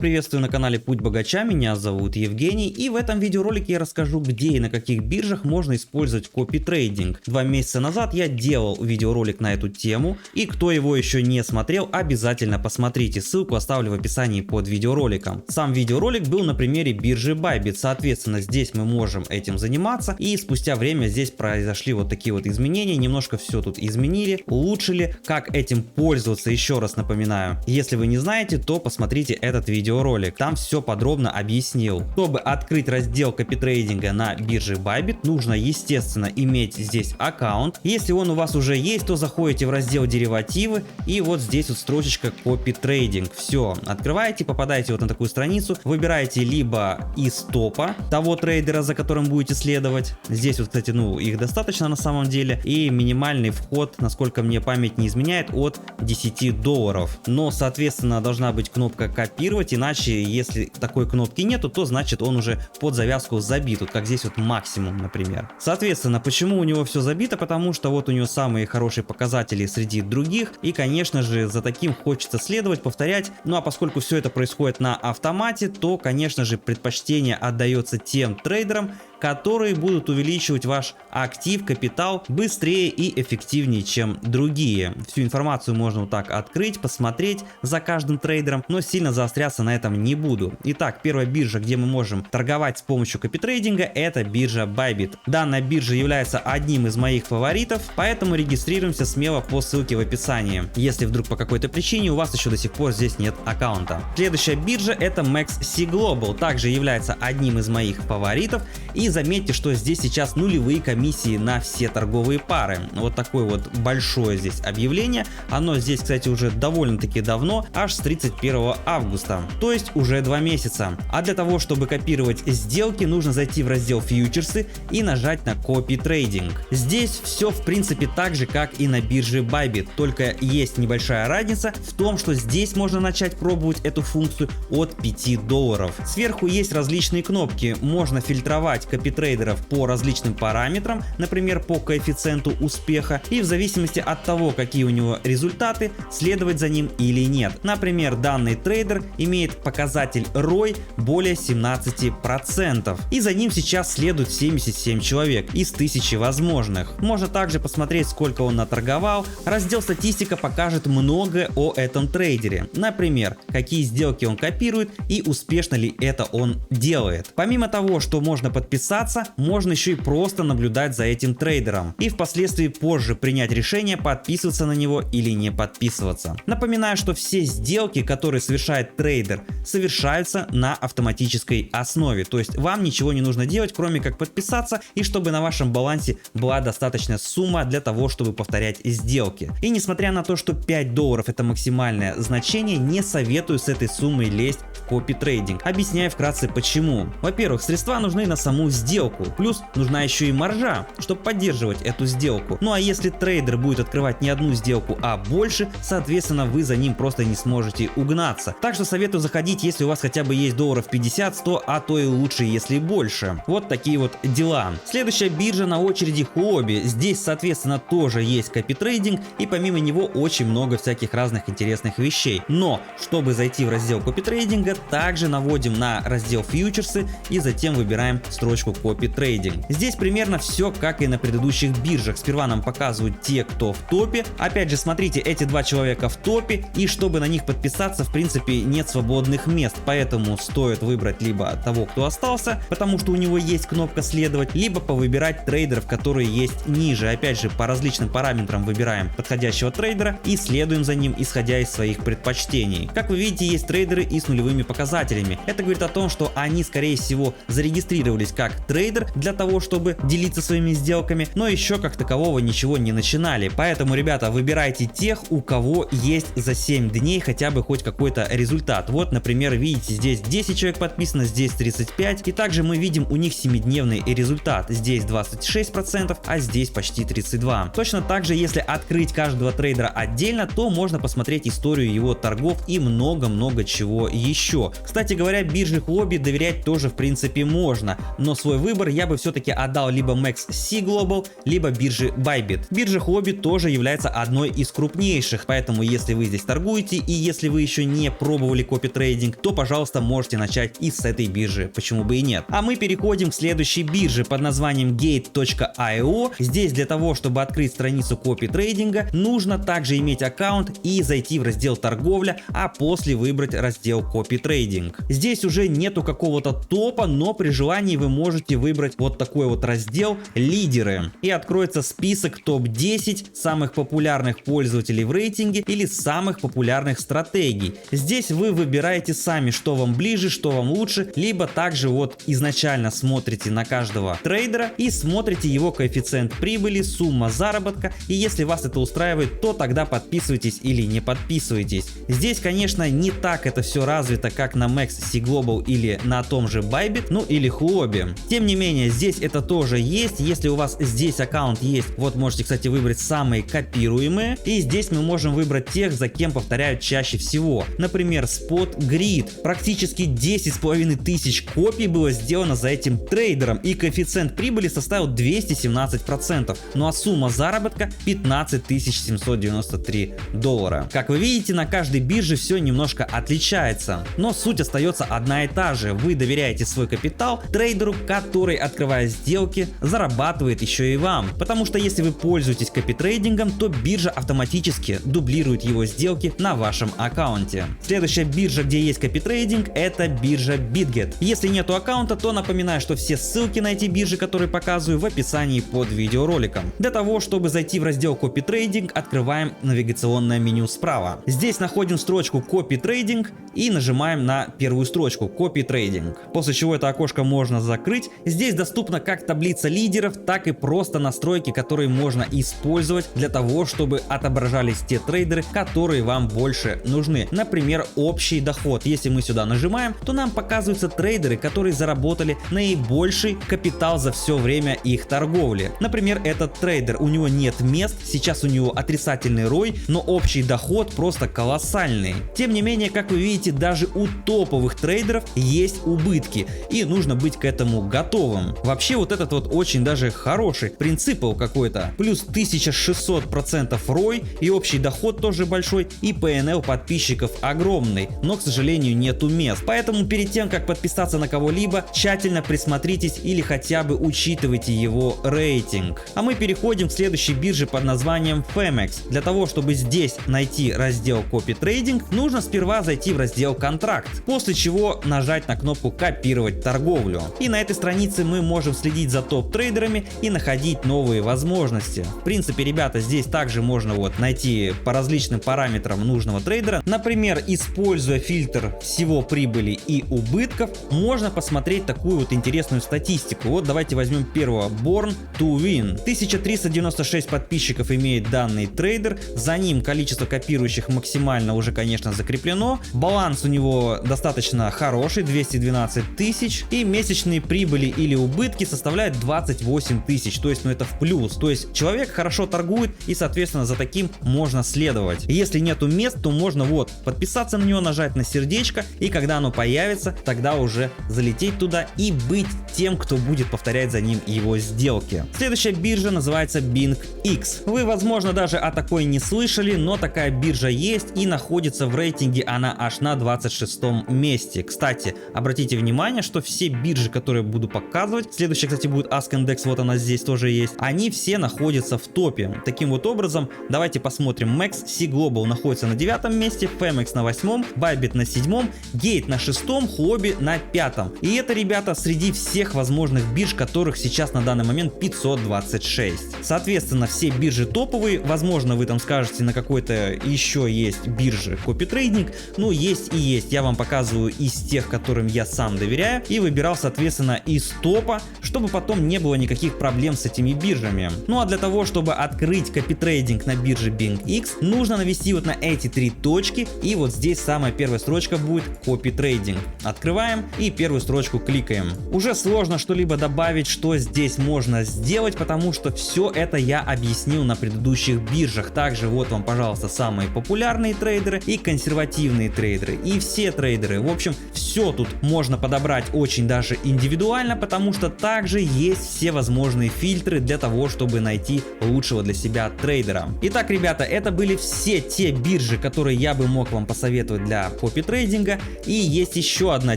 Приветствую на канале Путь Богача, меня зовут Евгений, и в этом видеоролике я расскажу, где и на каких биржах можно использовать копи-трейдинг. 2 месяца назад я делал видеоролик на эту тему, и кто его еще не смотрел, обязательно посмотрите, ссылку оставлю в описании под видеороликом. Сам видеоролик был на примере биржи Bybit, соответственно здесь мы можем этим заниматься, и спустя время здесь произошли вот такие вот изменения, немножко все тут изменили, улучшили. Как этим пользоваться, еще раз напоминаю, если вы не знаете, то посмотрите этот видеоролик, там все подробно объяснил. Чтобы открыть раздел копитрейдинга на бирже Bybit, нужно естественно иметь здесь аккаунт. Если он у вас уже есть, то заходите в раздел деривативы, и вот здесь вот строчечка копитрейдинг. Все, открываете, попадаете вот на такую страницу, выбираете либо из топа того трейдера, за которым будете следовать. Здесь вот, кстати, их достаточно на самом деле, и минимальный вход, насколько мне память не изменяет, от $10. Но соответственно должна быть кнопка копировать, иначе если такой кнопки нету, то значит он уже под завязку забит, вот как здесь вот максимум, например. Соответственно, почему у него все забито? Потому что вот у него самые хорошие показатели среди других, и конечно же за таким хочется следовать, повторять. Ну а поскольку все это происходит на автомате, то конечно же предпочтение отдается тем трейдерам, которые будут увеличивать ваш актив, капитал быстрее и эффективнее, чем другие. Всю информацию можно вот так открыть, посмотреть за каждым трейдером, но сильно заостряться на этом не буду. Итак, первая биржа, где мы можем торговать с помощью копитрейдинга, это биржа Bybit. Данная биржа является одним из моих фаворитов, поэтому регистрируемся смело по ссылке в описании, если вдруг по какой-то причине у вас еще до сих пор здесь нет аккаунта. Следующая биржа это MaxC Global, также является одним из моих фаворитов, и заметьте, что здесь сейчас нулевые комиссии на все торговые пары. Вот такое вот большое здесь объявление. Оно здесь, кстати, уже довольно-таки давно, аж с 31 августа, то есть уже 2 месяца. А для того, чтобы копировать сделки, нужно зайти в раздел фьючерсы и нажать на копи трейдинг. Здесь все в принципе так же, как и на бирже Bybit, только есть небольшая разница в том, что здесь можно начать пробовать эту функцию от $5. Сверху есть различные кнопки, можно фильтровать копитрейдеров по различным параметрам, например по коэффициенту успеха, и в зависимости от того, какие у него результаты, следовать за ним или нет. Например, данный трейдер имеет показатель ROI более 17%, и за ним сейчас следует 77 человек из 1000 возможных. Можно также посмотреть, сколько он наторговал. Раздел статистика покажет многое о этом трейдере, например, какие сделки он копирует и успешно ли это он делает. Помимо того, что можно подписаться, можно еще и просто наблюдать за этим трейдером и впоследствии позже принять решение, подписываться на него или не подписываться. Напоминаю, что все сделки, которые совершает трейдер, совершаются на автоматической основе, то есть вам ничего не нужно делать, кроме как подписаться, и чтобы на вашем балансе была достаточная сумма для того, чтобы повторять сделки. И несмотря на то, что $5 это максимальное значение, не советую с этой суммой лезть в копи-трейдинг. Объясняю вкратце почему. Во-первых, средства нужны на саму сделку, плюс нужна еще и маржа, чтобы поддерживать эту сделку. Ну а если трейдер будет открывать не одну сделку, а больше, соответственно вы за ним просто не сможете угнаться. Так что советую заходить, если у вас хотя бы есть $50-100, а то и лучше, если больше. Вот такие вот дела. Следующая биржа на очереди Huobi. Здесь соответственно тоже есть копитрейдинг, и помимо него очень много всяких разных интересных вещей. Но чтобы зайти в раздел копитрейдинга, также наводим на раздел фьючерсы и затем выбираем строчку копитрейдинг. Здесь примерно все как и на предыдущих биржах. Сперва нам показывают те, кто в топе. Опять же, смотрите, эти 2 человека в топе, и чтобы на них подписаться, в принципе нет свободных мест, поэтому стоит выбрать либо того, кто остался, потому что у него есть кнопка следовать, либо повыбирать трейдеров, которые есть ниже. Опять же, по различным параметрам выбираем подходящего трейдера и следуем за ним, исходя из своих предпочтений. Как вы видите, есть трейдеры и с нулевыми показателями. Это говорит о том, что они скорее всего зарегистрировались как трейдер для того, чтобы делиться своими сделками, но еще как такового ничего не начинали. Поэтому, ребята, выбирайте тех, у кого есть за 7 дней хотя бы хоть какой-то результат. Вот, например, видите, здесь 10 человек подписано, здесь 35, и также мы видим у них 7-дневный результат. Здесь 26%, а здесь почти 32%. Точно так же, если открыть каждого трейдера отдельно, то можно посмотреть историю его торгов и много-много чего еще. Кстати говоря, бирже Huobi доверять тоже в принципе можно, но свой выбор, я бы все-таки отдал либо MaxC Global, либо бирже Bybit. Биржа Huobi тоже является одной из крупнейших, поэтому если вы здесь торгуете и если вы еще не пробовали копи-трейдинг, то, пожалуйста, можете начать и с этой биржи, почему бы и нет. А мы переходим к следующей бирже под названием Gate.io. Здесь для того, чтобы открыть страницу копи-трейдинга, нужно также иметь аккаунт и зайти в раздел торговля, а после выбрать раздел копи-трейдинг. Здесь уже нету какого-то топа, но при желании вы можете выбрать вот такой вот раздел лидеры, и откроется список топ-10 самых популярных пользователей в рейтинге или самых популярных стратегий. Здесь вы выбираете сами, что вам ближе, что вам лучше, либо также вот изначально смотрите на каждого трейдера и смотрите его коэффициент прибыли, сумма заработка, и если вас это устраивает, то тогда подписывайтесь или не подписывайтесь. Здесь, конечно, не так это все развито, как на MaxC Global или на том же Bybit, ну или Huobi. Тем не менее, здесь это тоже есть. Если у вас здесь аккаунт есть, вот можете, кстати, выбрать самые копируемые, и здесь мы можем выбрать тех, за кем повторяют чаще всего. Например, Spot Grid. Практически 10,5 тысяч копий было сделано за этим трейдером, и коэффициент прибыли составил 217%, ну а сумма заработка 15 793 доллара. Как вы видите, на каждой бирже все немножко отличается, но суть остается одна и та же. Вы доверяете свой капитал трейдеру, который, открывая сделки, зарабатывает еще и вам. Потому что если вы пользуетесь копи-трейдингом, то биржа автоматически дублирует его сделки на вашем аккаунте. Следующая биржа, где есть копи-трейдинг, это биржа BitGet. Если нету аккаунта, то напоминаю, что все ссылки на эти биржи, которые показываю, в описании под видеороликом. Для того, чтобы зайти в раздел копи-трейдинг, открываем навигационное меню справа. Здесь находим строчку копи-трейдинг и нажимаем на первую строчку копи-трейдинг. После чего это окошко можно закрыть. Здесь доступна как таблица лидеров, так и просто настройки, которые можно использовать для того, чтобы отображались те трейдеры, которые вам больше нужны. Например, общий доход. Если мы сюда нажимаем, то нам показываются трейдеры, которые заработали наибольший капитал за все время их торговли. Например, этот трейдер, у него нет мест, сейчас у него отрицательный ROI, но общий доход просто колоссальный. Тем не менее, как вы видите, даже у топовых трейдеров есть убытки, и нужно быть к этому готовым. Вообще вот этот вот очень даже хороший принцип какой-то. Плюс 1600% ROI, и общий доход тоже большой, и PNL подписчиков огромный, но, к сожалению, нету мест. Поэтому перед тем, как подписаться на кого-либо, тщательно присмотритесь или хотя бы учитывайте его рейтинг. А мы переходим к следующей бирже под названием Phemex. Для того, чтобы здесь найти раздел копи-трейдинг, нужно сперва зайти в раздел контракт, после чего нажать на кнопку копировать торговлю. И на этой странице мы можем следить за топ-трейдерами и находить новые возможности. В принципе, ребята, здесь также можно вот найти по различным параметрам нужного трейдера. Например, используя фильтр всего прибыли и убытков, можно посмотреть такую вот интересную статистику. Вот давайте возьмем первого, Born to Win. 1396 подписчиков имеет данный трейдер, за ним количество копирующих максимально уже, конечно, закреплено. Баланс у него достаточно хороший, 212 тысяч, и месячные прибыли или убытки составляют 28 тысяч, то есть, ну, это в плюс. То есть человек хорошо торгует, и, соответственно, за таким можно следовать. Если нету мест, то можно вот подписаться на него, нажать на сердечко, и когда оно появится, тогда уже залететь туда и быть тем, кто будет повторять за ним его сделки. Следующая биржа называется BingX. Вы, возможно, даже о такой не слышали, но такая биржа есть, и находится в рейтинге она аж на 26 месте. Кстати, обратите внимание, что все биржи, которые буду показывать, следующая, кстати, будет AskIndex, вот она здесь тоже есть, они все находятся в топе. Таким вот образом, давайте посмотрим. MaxC Global находится на 9 месте, Phemex на 8, Bybit на 7, Gate на 6, Huobi на 5. И это, ребята, среди всех возможных бирж, которых сейчас на данный момент 526. Соответственно, все биржи топовые. Возможно, вы там скажете, на какой-то еще есть биржи копи-трейдинг. Ну, есть и есть. Я вам показываю из тех, которым я сам доверяю, и выбирал, соответственно, из топа, чтобы потом не было никаких проблем с этими биржами. Ну а для того, чтобы открыть копи-трейдинг на бирже BingX, нужно навести вот на эти три точки, и вот здесь самая первая строчка будет копи-трейдинг. Открываем и первую строчку кликаем. Уже сложно что-либо добавить, что здесь можно сделать, потому что все это я объяснил на предыдущих биржах. Также вот вам, пожалуйста, самые популярные трейдеры и консервативные трейдеры, и все трейдеры. В общем, все тут можно подобрать очень даже индивидуально. актуально, потому что также есть все возможные фильтры для того, чтобы найти лучшего для себя трейдера. Итак, ребята, это были все те биржи, которые я бы мог вам посоветовать для копи-трейдинга. И есть еще одна,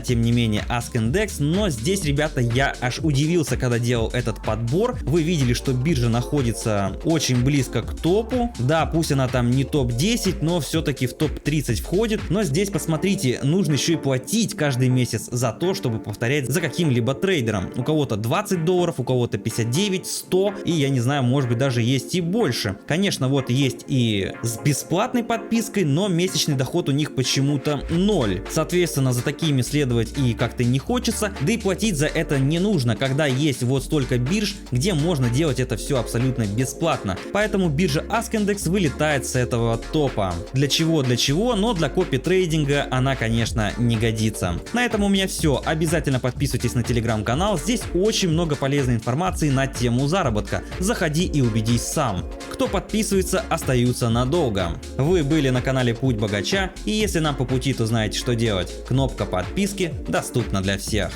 тем не менее, AskIndex, но здесь, ребята, я аж удивился, когда делал этот подбор. Вы видели, что биржа находится очень близко к топу. Да, пусть она там не топ-10, но все-таки в топ-30 входит. Но здесь, посмотрите, нужно еще и платить каждый месяц за то, чтобы повторять за каким-либо трейдером. У кого-то $20, у кого-то 59, 100 и я не знаю, может быть даже есть и больше. Конечно, вот есть и с бесплатной подпиской, но месячный доход у них почему-то 0. Соответственно, за такими следовать и как-то не хочется, да и платить за это не нужно, когда есть вот столько бирж, где можно делать это все абсолютно бесплатно. Поэтому биржа AskIndex вылетает с этого топа. Для чего, но для копи-трейдинга она, конечно, не годится. На этом у меня все. Обязательно подписывайтесь на телеграм-канал, здесь очень много полезной информации на тему заработка. Заходи и убедись сам. Кто подписывается, остаются надолго. Вы были на канале Путь Богача, и если нам по пути, то знаете, что делать. Кнопка подписки доступна для всех.